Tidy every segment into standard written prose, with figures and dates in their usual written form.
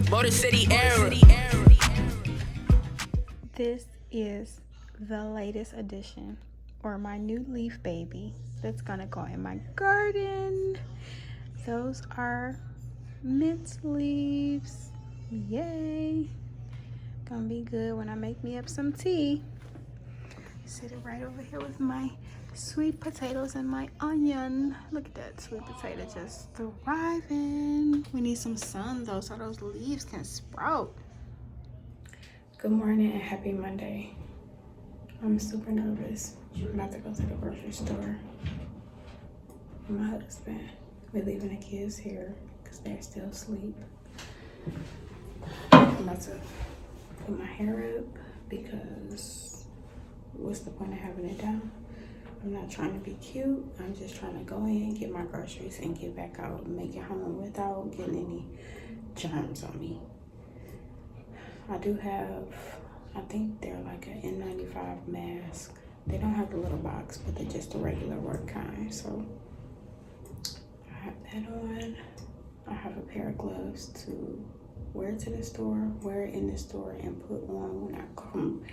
Motor City Era. This is the latest addition, or my new leaf baby that's gonna go in my garden. Those are mint leaves. Yay. Gonna be good when I make me up some tea. Sitting right over here with my sweet potatoes and my onion. Look at that sweet potato just thriving. We need some sun though so those leaves can sprout. Good morning and happy Monday. I'm super nervous. I'm about to go to the grocery store. My husband, we're leaving the kids here because they're still asleep. I'm about to put my hair up because what's the point of having it down? I'm not trying to be cute. I'm just trying to go in, get my groceries, and get back out and make it home without getting any germs on me. I do have, I think they're like an N95 mask. They don't have the little box, but they're just the regular work kind. So I have that on. I have a pair of gloves to wear to the store, wear in the store, and put on when I come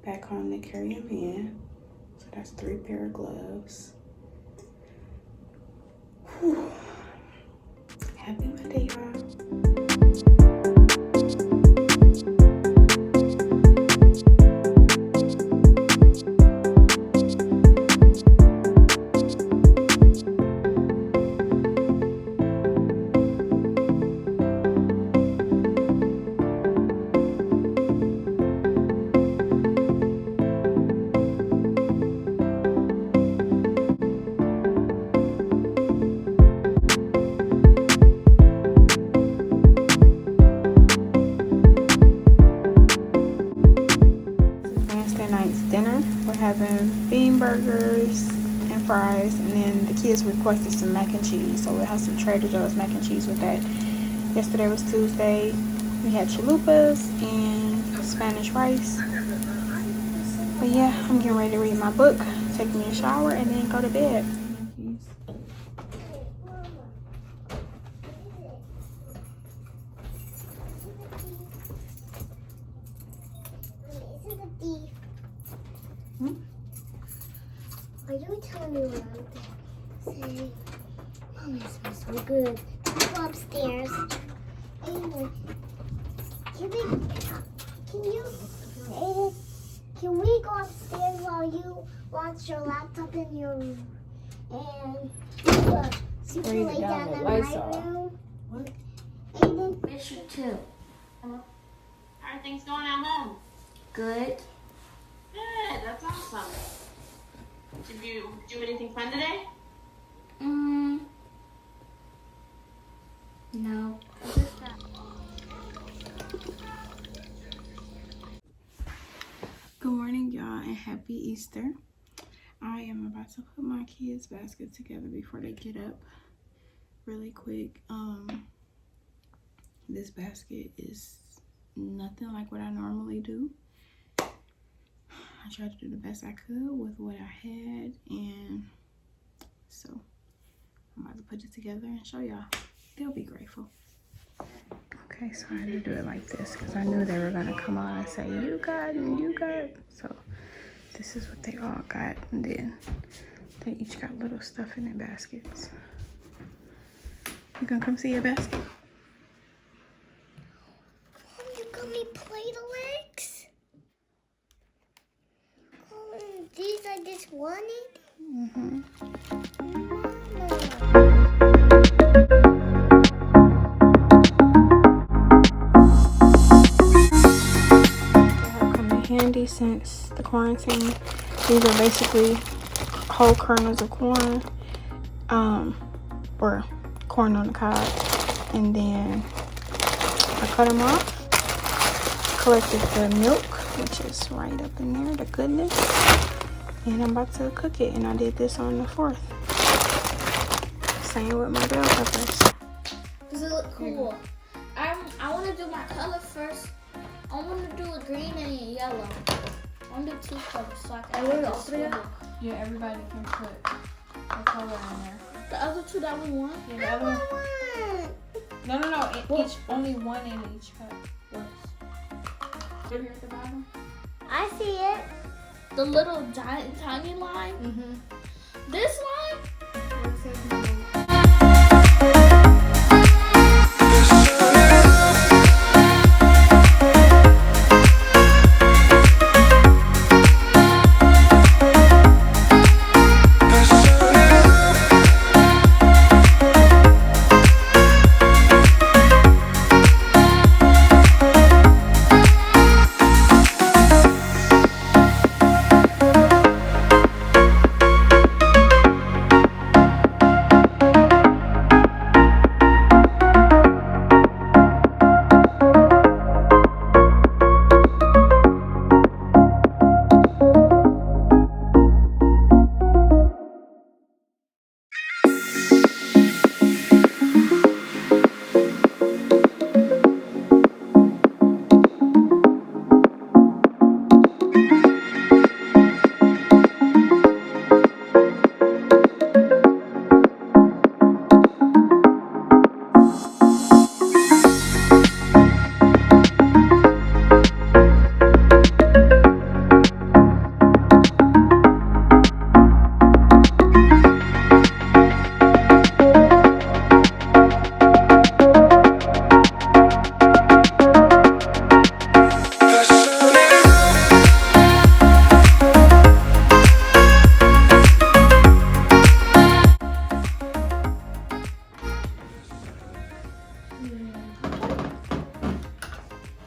back home to carry them in. So that's 3 pair of gloves. Whew. Happy Monday, y'all. Having bean burgers and fries, and then the kids requested some mac and cheese, so we'll have some Trader Joe's mac and cheese with that. Yesterday was Tuesday. We had chalupas and Spanish rice. But yeah, I'm getting ready to read my book, take me a shower, and then go to bed. Are you telling me what I'm going to say? Mommy smells so good. Let's go upstairs. Anyway, can we go upstairs while you watch your laptop in your room? And you can lay down in my room. What? Aiden? Miss you too. How are things going at home? Good. Good, that's awesome. Did you do anything fun today? No. Good morning, y'all, and happy Easter. I am about to put my kids' basket together before they get up really quick. This basket is nothing like what I normally do. I tried to do the best I could with what I had, and so I'm about to put it together and show y'all. They'll be grateful. Okay, so I had to do it like this because I knew they were gonna come on and say, you got and you got. So this is what they all got, and then they each got little stuff in their baskets. You gonna come see your basket? You got me Play-Doh eggs? These I just wanted? Mm-hmm. They have come in handy since the quarantine. These are basically whole kernels of corn, or corn on the cob, and then I cut them off, collected the milk, which is right up in there, the goodness, and I'm about to cook it. And I did this on the 4th. Same with my bell peppers. Does it look cool? I want to do my color first. I want to do a green and a yellow. I want to do 2 colors so I can do all 3 of them. Yeah, everybody can put a color in there. The other 2 that we want? Yeah, the other one. No. Each, only one in each cup. Here at the bottom. I see it. The little giant, tiny line. This line?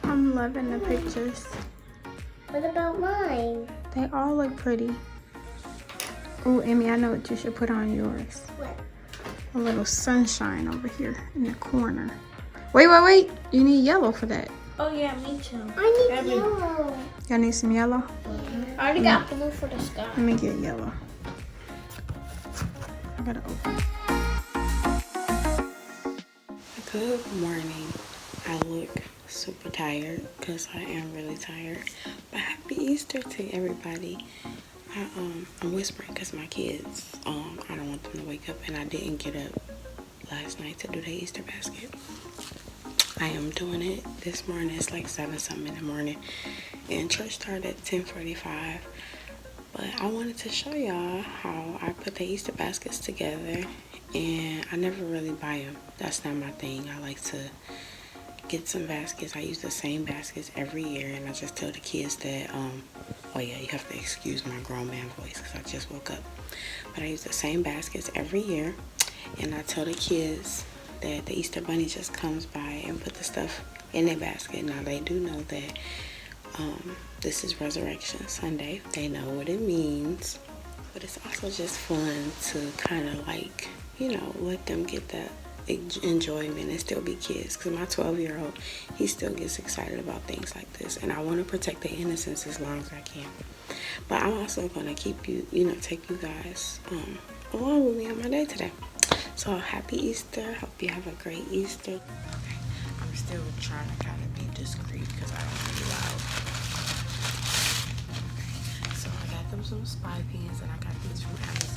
I'm loving the pictures. What about mine? They all look pretty. Oh, Emmy, I know what you should put on yours. What? A little sunshine over here in the corner. Wait. You need yellow for that. Oh yeah, me too. I need yellow. Y'all need some yellow? I already got blue for the sky. Let me get yellow. I gotta open it. Good morning. I look super tired because I am really tired. But happy Easter to everybody. I'm whispering because my kids, I don't want them to wake up, and I didn't get up last night to do the Easter basket. I am doing it this morning. It's like 7-something in the morning, and church started at 10:45. But I wanted to show y'all how I put the Easter baskets together, and I never really buy them. That's not my thing. I like to get some baskets. I use the same baskets every year, and I just tell the kids that, oh yeah, you have to excuse my grown man voice because I just woke up. But I use the same baskets every year, and I tell the kids that the Easter bunny just comes by and put the stuff in their basket. Now they do know that this is Resurrection Sunday. They know what it means, but it's also just fun to kind of like, you know, let them get that enjoyment and still be kids, because my 12-year-old, he still gets excited about things like this, and I want to protect their innocence as long as I can. But I'm also going to keep you, take you guys along with me on my day today. So happy Easter. Hope you have a great Easter. I'm still trying to kind of be discreet because I don't want to be loud. So I got them some spy pins, and I got these from Amazon.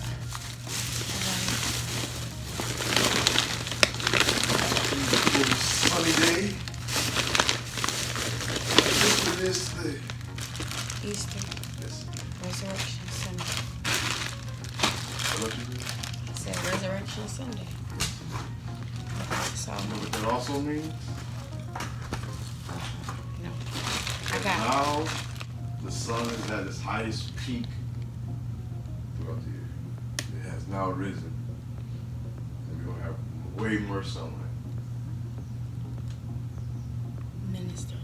Sunny day. What is this day? Easter. Yes. Resurrection Sunday. What you do? I said Resurrection Sunday. So, You know what that also means? no. I got Now the sun is at its highest peak throughout the year. It has now risen. And we're gonna have way more sunlight. Minister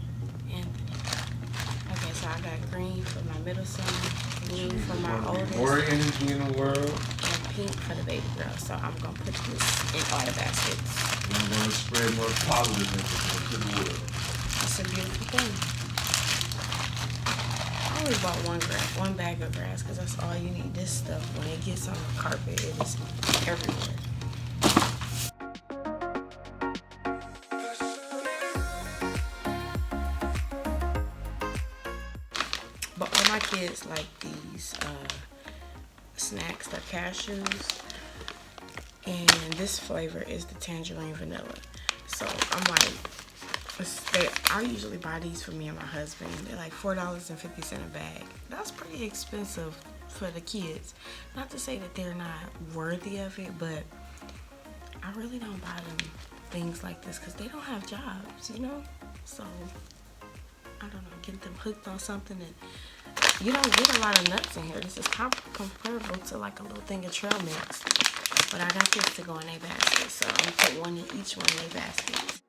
Anthony. Okay, so I got green for my middle son, blue for my oldest, More energy in the world. and pink for the baby girl. So I'm gonna put this in all the baskets. And I'm gonna spread more positive energy into the world. only bought one bag of grass because that's all you need. This stuff, when it gets on the carpet, it is everywhere. But all my kids like these snacks. They're cashews. And this flavor is the tangerine vanilla. So I'm like, I usually buy these for me and my husband. They're like $4.50 a bag. That's pretty expensive for the kids. Not to say that they're not worthy of it, but I really don't buy them things like this because they don't have jobs, you know? So, I don't know, get them hooked on something, and you don't get a lot of nuts in here. This is comparable to like a little thing of trail mix. But I got this to go in a basket, so I'm gonna put one in each one in a basket.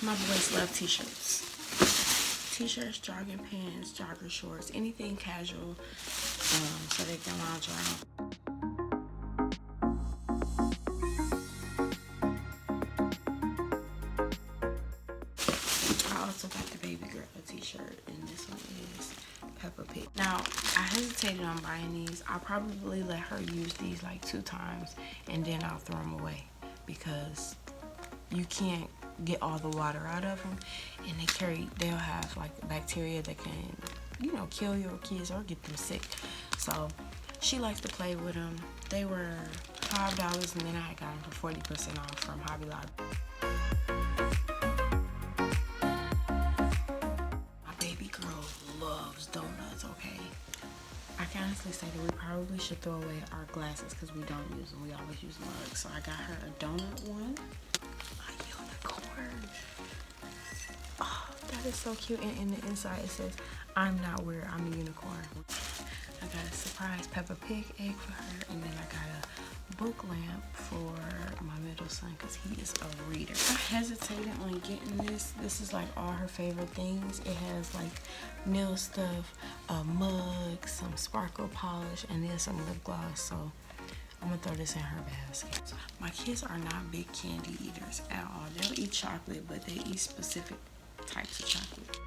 My boys love t-shirts. T-shirts, jogging pants, jogger shorts, anything casual, so they can lounge around. I also got the baby girl t-shirt, and this one is Peppa Pig. Now, I hesitated on buying these. I'll probably let her use these like 2 times, and then I'll throw them away because you can't get all the water out of them, and they'll have like bacteria that can, you know, kill your kids or get them sick. So she likes to play with them. They were $5, and then I got them for 40% off from Hobby Lobby. My baby girl loves donuts, okay? I can honestly say that we probably should throw away our glasses because we don't use them. We always use mugs. So I got her a donut one. Oh, that is so cute. And in the inside it says, "I'm not weird, I'm a unicorn." I got a surprise Peppa Pig egg for her, and then I got a book lamp for my middle son because he is a reader. I hesitated on getting this. This is like all her favorite things. It has like nail stuff, a mug, some sparkle polish, and then some lip gloss. So I'm gonna throw this in her basket. My kids are not big candy eaters at all. They'll eat chocolate, but they eat specific types of chocolate.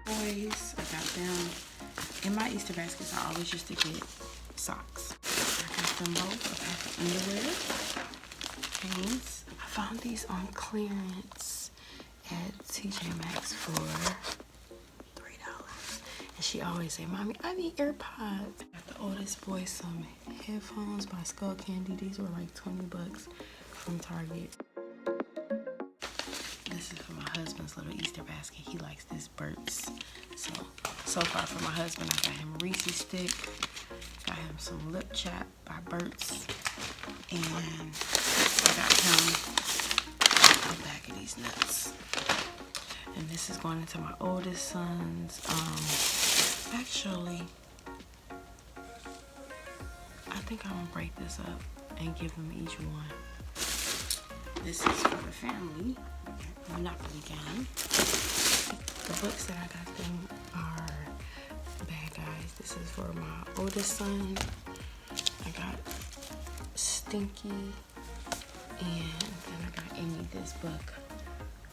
Boys, I got them. In my Easter baskets, I always used to get socks. I got them both. I got the underwear, pants. I found these on clearance at TJ Maxx for $3. And she always say, "Mommy, I need AirPods." I got the oldest boy some headphones by Skull Candy. These were like $20 from Target. This is for my husband's little Easter basket. He likes this Burt's. So far for my husband, I got him a Reese's stick. Got him some Lip Chap by Burt's. And I got him a bag of these nuts. And this is going into my oldest son's. Actually, I think I'm gonna break this up and give them each one. This is for the family Monopoly game. The books that I got them are Bad Guys. This is for my oldest son. I got Stinky, and then I got Amy this book,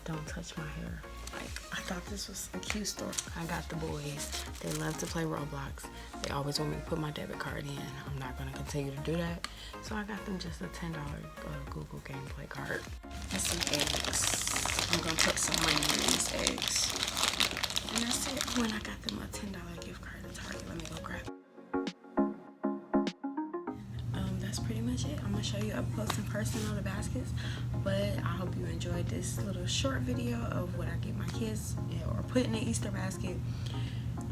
Don't Touch My Hair. Like, I thought this was a cute story. I got the boys. They love to play Roblox. They always want me to put my debit card in. I'm not going to continue to do that. So I got them just a $10 Google Gameplay card. And some eggs. I'm going to put some money in these eggs. And that's it. Oh, and I got them a $10 gift card at Target. Let me go grab it. That's pretty much it. I'm going to show you up close and personal the baskets. But I hope you enjoyed this little short video of what I get my kids or put in the Easter basket.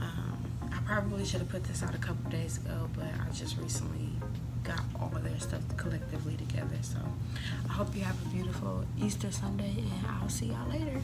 I probably should have put this out a couple days ago, but I just recently got all of their stuff collectively together. So I hope you have a beautiful Easter Sunday, and I'll see y'all later.